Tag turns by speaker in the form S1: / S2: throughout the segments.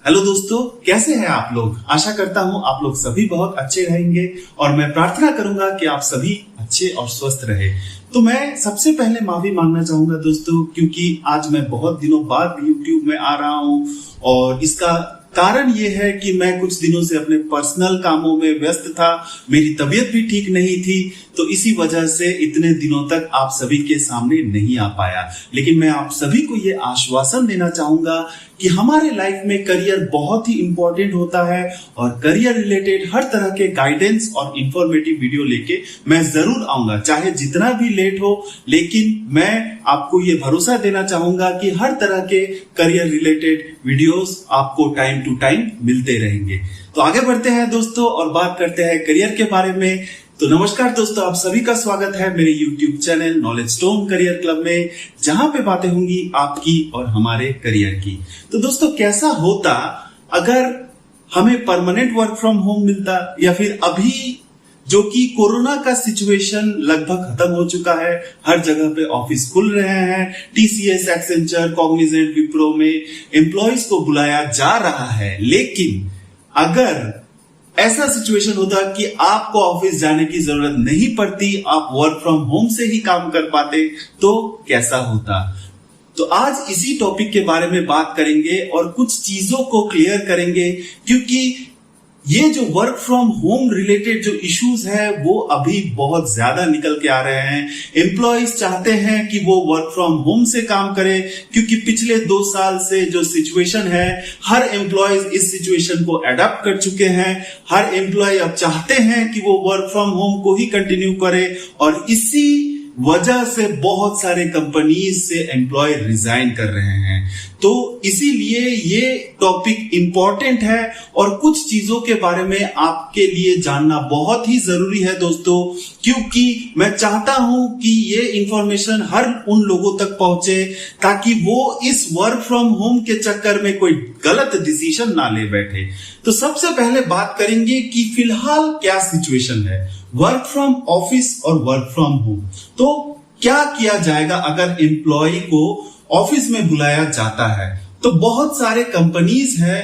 S1: Hello दोस्तों, कैसे हैं आप लोग। आशा करता हूं आप लोग सभी बहुत अच्छे रहेंगे और मैं प्रार्थना करूंगा कि आप सभी अच्छे और स्वस्थ रहे। तो मैं सबसे पहले माफी मांगना चाहूंगा दोस्तों, क्योंकि आज मैं बहुत दिनों बाद YouTube में आ रहा हूं और इसका कारण ये है कि मैं कुछ दिनों से अपने पर्सनल कामों में व्यस्त था। मेरी तबीयत भी ठीक नहीं थी, तो इसी वजह से इतने दिनों तक आप सभी के सामने नहीं आ पाया। लेकिन मैं आप सभी को ये आश्वासन देना चाहूंगा कि हमारे लाइफ में करियर बहुत ही इंपॉर्टेंट होता है और करियर रिलेटेड हर तरह के गाइडेंस और इंफॉर्मेटिव वीडियो लेके मैं जरूर आऊंगा, चाहे जितना भी लेट हो। लेकिन मैं आपको ये भरोसा देना चाहूंगा कि हर तरह के करियर रिलेटेड वीडियोस आपको टाइम टू टाइम मिलते रहेंगे। तो आगे बढ़ते हैं दोस्तों और बात करते हैं करियर के बारे में। तो नमस्कार दोस्तों, आप सभी का स्वागत है मेरे YouTube channel knowledge stone career club में, जहां पे बातें होंगी आपकी और हमारे करियर की। तो दोस्तों, कैसा होता अगर हमें परमानेंट वर्क फ्रॉम होम मिलता, या फिर अभी जो कि कोरोना का सिचुएशन लगभग खत्म हो चुका है, हर जगह पे ऑफिस खुल रहे हैं, TCS, एक्सेंचर, कॉग्निजेंट, विप्रो में एम्प्लॉइज को बुलाया जा रहा है। लेकिन अगर ऐसा सिचुएशन होता कि आपको ऑफिस जाने की जरूरत नहीं पड़ती, आप वर्क फ्रॉम होम से ही काम कर पाते, तो कैसा होता। तो आज इसी टॉपिक के बारे में बात करेंगे और कुछ चीजों को क्लियर करेंगे, क्योंकि ये जो वर्क फ्रॉम होम रिलेटेड जो इश्यूज है वो अभी बहुत ज्यादा निकल के आ रहे हैं। एम्प्लॉइज चाहते हैं कि वो वर्क फ्रॉम होम से काम करे, क्योंकि पिछले 2 साल से जो सिचुएशन है, हर एम्प्लॉइज इस सिचुएशन को अडॉप्ट कर चुके हैं। हर एम्प्लॉय अब चाहते हैं कि वो वर्क फ्रॉम होम को ही कंटिन्यू करे, और इसी वजह से बहुत सारे कंपनीज से एम्प्लॉय रिजाइन कर रहे हैं। तो इसीलिए ये टॉपिक इंपॉर्टेंट है और कुछ चीजों के बारे में आपके लिए जानना बहुत ही जरूरी है दोस्तों, क्योंकि मैं चाहता हूं कि ये इंफॉर्मेशन हर उन लोगों तक पहुंचे ताकि वो इस वर्क फ्रॉम होम के चक्कर में कोई गलत डिसीजन ना ले बैठे। तो सबसे पहले बात करेंगे कि फिलहाल क्या सिचुएशन है वर्क फ्रॉम ऑफिस और वर्क फ्रॉम होम। तो क्या किया जाएगा अगर एम्प्लॉय को ऑफिस में बुलाया जाता है। तो बहुत सारे कंपनीज है,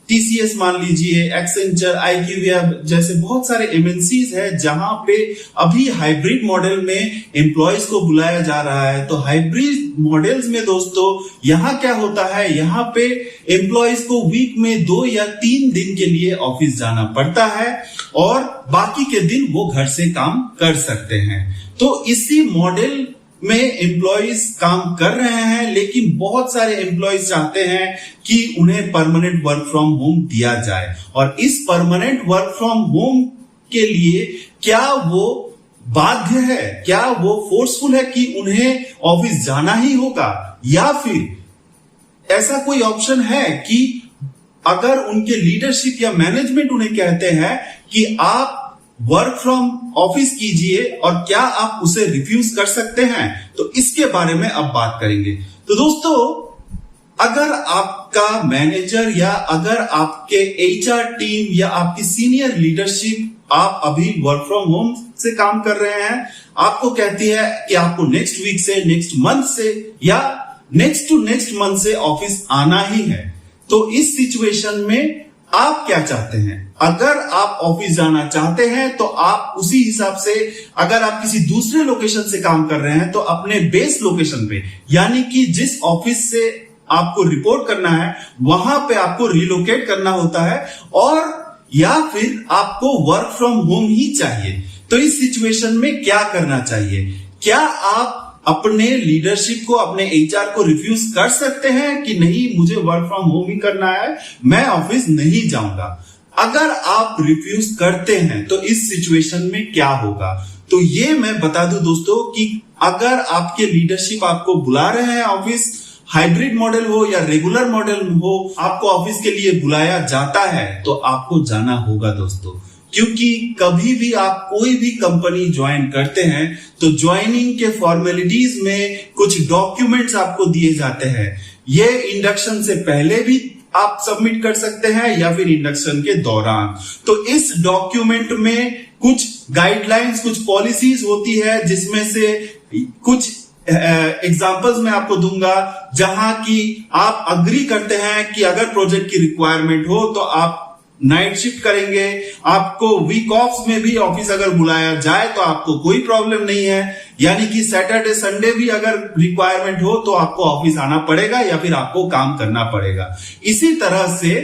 S1: TCS मान लीजिए, एक्सेंचर, IQVIA जैसे बहुत सारे MNCs है, जहां पे अभी हाइब्रिड मॉडल में एम्प्लॉयज को बुलाया जा रहा है। तो हाइब्रिड मॉडल्स में दोस्तों यहाँ क्या होता है, यहाँ पे एम्प्लॉयज को वीक में 2 या 3 दिन के लिए ऑफिस जाना पड़ता है और बाकी के दिन वो घर से काम कर सकते हैं। तो इसी मॉडल में एम्प्लॉइज काम कर रहे हैं, लेकिन बहुत सारे एम्प्लॉइज चाहते हैं कि उन्हें परमानेंट वर्क फ्रॉम होम दिया जाए। और इस परमानेंट वर्क फ्रॉम होम के लिए क्या वो बाध्य है, क्या वो फोर्सफुल है कि उन्हें ऑफिस जाना ही होगा, या फिर ऐसा कोई ऑप्शन है कि अगर उनके लीडरशिप या मैनेजमेंट उन्हें कहते हैं कि आप वर्क फ्रॉम ऑफिस कीजिए, और क्या आप उसे रिफ्यूज कर सकते हैं। तो इसके बारे में अब बात करेंगे। तो दोस्तों, अगर आपका मैनेजर या अगर आपके HR टीम या आपकी सीनियर लीडरशिप, आप अभी वर्क फ्रॉम होम से काम कर रहे हैं, आपको कहती है कि आपको नेक्स्ट वीक से, नेक्स्ट मंथ से या नेक्स्ट टू नेक्स्ट मंथ से ऑफिस आना ही है, तो इस सिचुएशन में आप क्या चाहते हैं। अगर आप ऑफिस जाना चाहते हैं तो आप उसी हिसाब से, अगर आप किसी दूसरे लोकेशन से काम कर रहे हैं तो अपने बेस लोकेशन पे, यानी कि जिस ऑफिस से आपको रिपोर्ट करना है वहां पे आपको रिलोकेट करना होता है, और या फिर आपको वर्क फ्रॉम होम ही चाहिए। तो इस सिचुएशन में क्या करना चाहिए। क्या आप अपने लीडरशिप को, अपने HR को रिफ्यूज कर सकते हैं कि नहीं, मुझे वर्क फ्रॉम होम ही करना है, मैं ऑफिस नहीं जाऊंगा। अगर आप रिफ्यूज करते हैं तो इस सिचुएशन में क्या होगा। तो ये मैं बता दूं दोस्तों कि अगर आपके लीडरशिप आपको बुला रहे हैं ऑफिस, हाइब्रिड मॉडल हो या रेगुलर मॉडल हो, आपको ऑफिस के लिए बुलाया जाता है तो आपको जाना होगा दोस्तों। क्योंकि कभी भी आप कोई भी कंपनी ज्वाइन करते हैं तो ज्वाइनिंग के फॉर्मेलिटीज में कुछ डॉक्यूमेंट्स आपको दिए जाते हैं। ये इंडक्शन से पहले भी आप सबमिट कर सकते हैं या फिर इंडक्शन के दौरान। तो इस डॉक्यूमेंट में कुछ गाइडलाइंस, कुछ पॉलिसीज होती है, जिसमें से कुछ एग्जांपल्स मैं आपको दूंगा जहां की आप अग्री करते हैं कि अगर प्रोजेक्ट की रिक्वायरमेंट हो तो आप नाइट शिफ्ट करेंगे, आपको वीक ऑफ्स में भी ऑफिस अगर बुलाया जाए तो आपको कोई प्रॉब्लम नहीं है, यानी कि सैटरडे संडे भी अगर रिक्वायरमेंट हो तो आपको ऑफिस आना पड़ेगा या फिर आपको काम करना पड़ेगा। इसी तरह से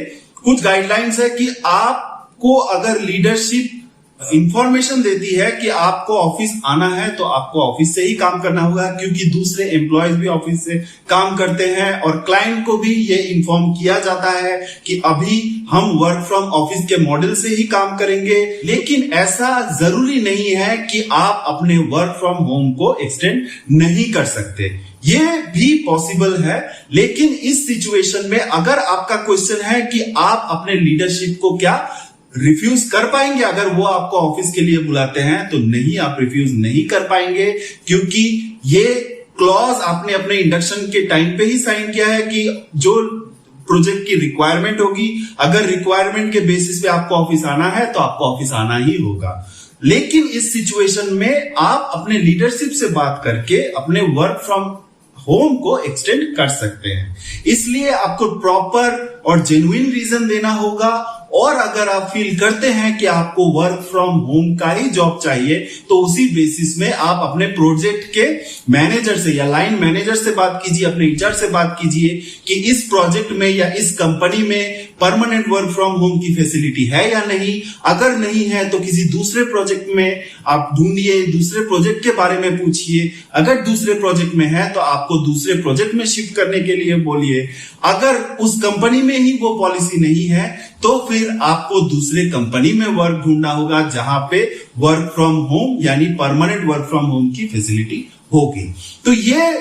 S1: कुछ गाइडलाइंस है कि आपको अगर लीडरशिप इंफॉर्मेशन देती है कि आपको ऑफिस आना है तो आपको ऑफिस से ही काम करना होगा, क्योंकि दूसरे एम्प्लॉयज भी ऑफिस से काम करते हैं और क्लाइंट को भी ये इन्फॉर्म किया जाता है कि अभी हम वर्क फ्रॉम ऑफिस के मॉडल से ही काम करेंगे। लेकिन ऐसा जरूरी नहीं है कि आप अपने वर्क फ्रॉम होम को एक्सटेंड नहीं कर सकते, ये भी पॉसिबल है। लेकिन इस सिचुएशन में अगर आपका क्वेश्चन है कि आप अपने लीडरशिप को क्या रिफ्यूज कर पाएंगे अगर वो आपको ऑफिस के लिए बुलाते हैं, तो नहीं, आप रिफ्यूज नहीं कर पाएंगे, क्योंकि ये क्लॉज आपने अपने इंडक्शन के टाइम पे ही साइन किया है कि जो प्रोजेक्ट की रिक्वायरमेंट होगी, अगर रिक्वायरमेंट के बेसिस पे आपको ऑफिस आना है तो आपको ऑफिस आना ही होगा। लेकिन इस सिचुएशन में आप अपने लीडरशिप से बात करके अपने वर्क फ्रॉम होम को एक्सटेंड कर सकते हैं। इसलिए आपको प्रॉपर और जेन्युइन रीजन देना होगा, और अगर आप फील करते हैं कि आपको वर्क फ्रॉम होम का ही जॉब चाहिए तो उसी बेसिस में आप अपने प्रोजेक्ट के मैनेजर से या लाइन मैनेजर से बात कीजिए, अपने इंचार्ज से बात कीजिए कि इस प्रोजेक्ट में या इस कंपनी में परमानेंट वर्क फ्रॉम होम की फैसिलिटी है या नहीं। अगर नहीं है तो किसी दूसरे प्रोजेक्ट में आप ढूंढिए, दूसरे प्रोजेक्ट के बारे में पूछिए। अगर दूसरे प्रोजेक्ट में है तो आपको दूसरे प्रोजेक्ट में शिफ्ट करने के लिए बोलिए। अगर उस कंपनी में ही वो पॉलिसी नहीं है तो फिर आपको दूसरे कंपनी में वर्क ढूंढना होगा जहां पे वर्क फ्रॉम होम यानी परमानेंट वर्क फ्रॉम होम की फैसिलिटी होगी। तो ये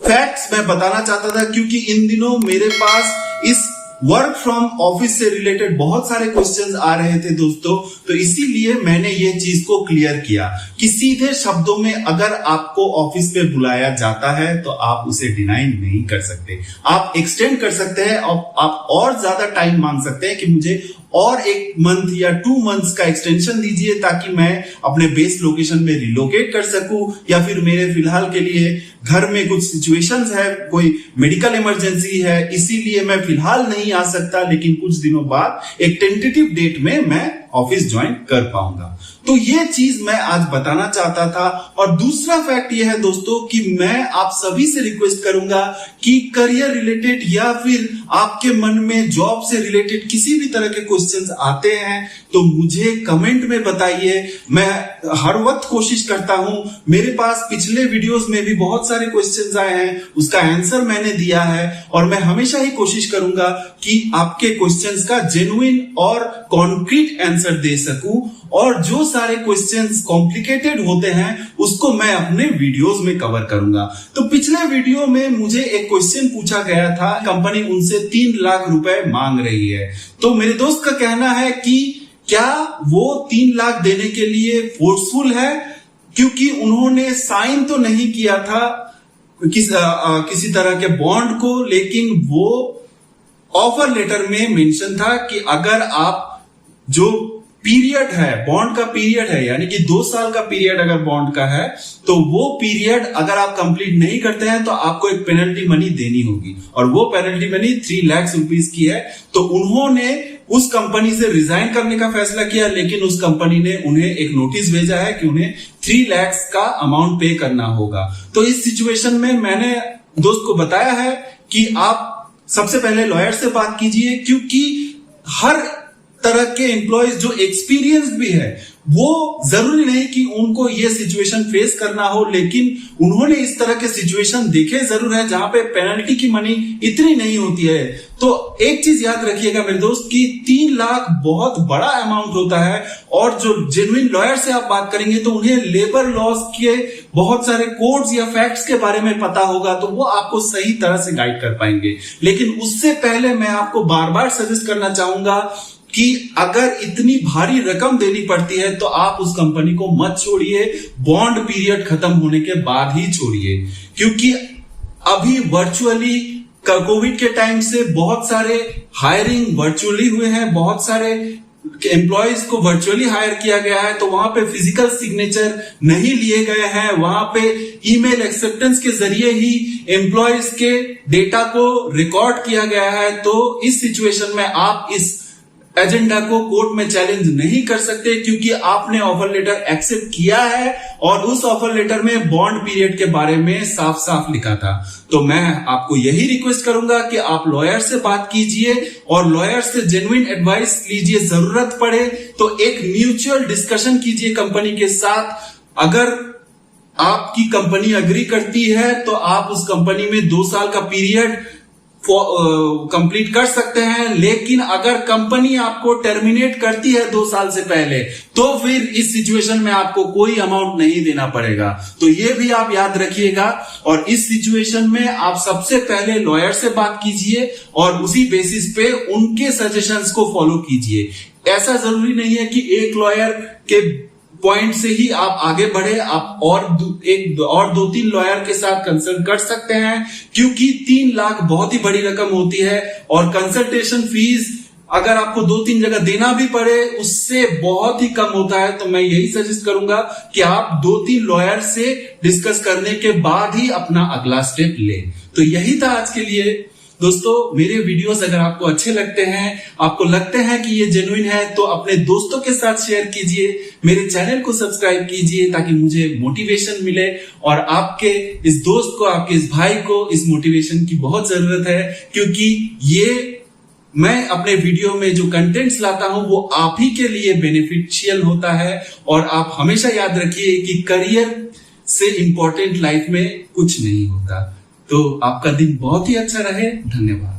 S1: फैक्ट्स मैं बताना चाहता था, क्योंकि इन दिनों मेरे पास इस वर्क फ्रॉम ऑफिस से रिलेटेड बहुत सारे क्वेश्चंस आ रहे थे दोस्तों, तो इसीलिए मैंने ये चीज को क्लियर किया कि सीधे शब्दों में अगर आपको ऑफिस पे बुलाया जाता है तो आप उसे डिनाई नहीं कर सकते। आप एक्सटेंड कर सकते हैं और आप और ज्यादा टाइम मांग सकते हैं कि मुझे और 1 मंथ या 2 मंथ्स का एक्सटेंशन दीजिए ताकि मैं अपने बेस लोकेशन में रिलोकेट कर सकूं, या फिर मेरे फिलहाल के लिए घर में कुछ सिचुएशंस है, कोई मेडिकल इमरजेंसी है, इसीलिए मैं फिलहाल नहीं आ सकता, लेकिन कुछ दिनों बाद एक टेंटेटिव डेट में मैं ऑफिस ज्वाइन कर पाऊंगा। तो ये चीज मैं आज बताना चाहता था। और दूसरा फैक्ट ये है दोस्तों कि मैं आप सभी से रिक्वेस्ट करूंगा कि करियर रिलेटेड या फिर आपके मन में जॉब से रिलेटेड किसी भी तरह के क्वेश्चंस आते हैं तो मुझे कमेंट में बताइए। मैं हर वक्त कोशिश करता हूं, मेरे पास पिछले वीडियोस में भी बहुत सारे क्वेश्चंस आए हैं, उसका आंसर मैंने दिया है, और मैं हमेशा ही कोशिश करूंगा कि आपके क्वेश्चंस का जेन्युइन और कॉन्क्रीट आंसर दे सकूं, और जो सारे क्वेश्चंस कॉम्प्लिकेटेड होते हैं उसको मैं अपने वीडियोस में कवर करूंगा। तो पिछले वीडियो में मुझे एक क्वेश्चन पूछा गया था, कंपनी उनसे 3 लाख रुपए मांग रही है, तो मेरे दोस्त का कहना है कि क्या वो 3 लाख देने के लिए फोर्सफुल है, क्योंकि उन्होंने साइन तो नहीं किया था किसी तरह के बॉन्ड को, लेकिन वो ऑफर लेटर में मेंशन था कि अगर आप जो पीरियड है, बॉन्ड का पीरियड है, यानी कि 2 साल का पीरियड अगर बॉन्ड का है तो वो पीरियड अगर आप कंप्लीट नहीं करते हैं तो आपको एक पेनल्टी मनी देनी होगी, और वो पेनल्टी मनी 3 लाख रुपीस की है। तो उन्होंने उस कंपनी से रिजाइन करने का फैसला किया, लेकिन उस कंपनी ने उन्हें एक नोटिस भेजा है कि उन्हें 3 लाख का अमाउंट पे करना होगा। तो इस सिचुएशन में मैंने दोस्त को बताया है कि आप सबसे पहले लॉयर से बात कीजिए, क्योंकि हर तरह के एम्प्लॉयज जो एक्सपीरियंस भी है वो जरूरी नहीं कि उनको ये सिचुएशन फेस करना हो, लेकिन उन्होंने इस तरह के सिचुएशन देखे जरूर है जहां पे पेनल्टी की मनी इतनी नहीं होती है। तो एक चीज याद रखिएगा मेरे दोस्त कि 3 लाख बहुत बड़ा अमाउंट होता है, और जो जेन्युइन लॉयर से आप बात करेंगे तो उन्हें लेबर लॉस के बहुत सारे कोड्स या फैक्ट्स के बारे में पता होगा, तो वो आपको सही तरह से गाइड कर पाएंगे। लेकिन उससे पहले मैं आपको बार बार सजेस्ट करना चाहूंगा कि अगर इतनी भारी रकम देनी पड़ती है तो आप उस कंपनी को मत छोड़िए, बॉन्ड पीरियड खत्म होने के बाद ही छोड़िए, क्योंकि अभी वर्चुअली कोविड के टाइम से बहुत सारे हायरिंग वर्चुअली हुए हैं, बहुत सारे एम्प्लॉयज को वर्चुअली हायर किया गया है तो वहां पे फिजिकल सिग्नेचर नहीं लिए गए हैं, वहां पे ईमेल एक्सेप्टेंस के जरिए ही एम्प्लॉयज के डेटा को रिकॉर्ड किया गया है। तो इस सिचुएशन में आप इस एजेंडा को कोर्ट में चैलेंज नहीं कर सकते, क्योंकि आपने ऑफर लेटर एक्सेप्ट किया है और उस ऑफर लेटर में बॉन्ड पीरियड के बारे में साफ साफ लिखा था। तो मैं आपको यही रिक्वेस्ट करूंगा कि आप लॉयर से बात कीजिए और लॉयर से जेन्युइन एडवाइस लीजिए। जरूरत पड़े तो एक म्यूचुअल डिस्कशन कीजिए कंपनी के साथ। अगर आपकी कंपनी अग्री करती है तो आप उस कंपनी में 2 साल का पीरियड कंप्लीट कर सकते हैं, लेकिन अगर कंपनी आपको टर्मिनेट करती है 2 साल से पहले तो फिर इस सिचुएशन में आपको कोई अमाउंट नहीं देना पड़ेगा। तो ये भी आप याद रखिएगा और इस सिचुएशन में आप सबसे पहले लॉयर से बात कीजिए और उसी बेसिस पे उनके सजेशंस को फॉलो कीजिए। ऐसा जरूरी नहीं है कि एक लॉयर के पॉइंट से ही आप आगे बढ़े, आप और 2-3 लॉयर के साथ कंसल्ट कर सकते हैं, क्योंकि 3 लाख बहुत ही बड़ी रकम होती है और कंसल्टेशन फीस अगर आपको 2-3 जगह देना भी पड़े उससे बहुत ही कम होता है। तो मैं यही सजेस्ट करूंगा कि आप 2-3 लॉयर से डिस्कस करने के बाद ही अपना अगला स्टेप लें। तो यही था आज के लिए दोस्तों। मेरे वीडियोस अगर आपको अच्छे लगते हैं, आपको लगते हैं कि ये जेन्युइन है, तो अपने दोस्तों के साथ शेयर कीजिए, मेरे चैनल को सब्सक्राइब कीजिए ताकि मुझे मोटिवेशन मिले और आपके इस दोस्त को, आपके इस भाई को इस मोटिवेशन की बहुत जरूरत है, क्योंकि ये मैं अपने वीडियो में जो कंटेंट्स लाता हूं वो आप ही के लिए बेनिफिशियल होता है। और आप हमेशा याद रखिए कि करियर से इंपॉर्टेंट लाइफ में कुछ नहीं होता। तो आपका दिन बहुत ही अच्छा रहे। धन्यवाद।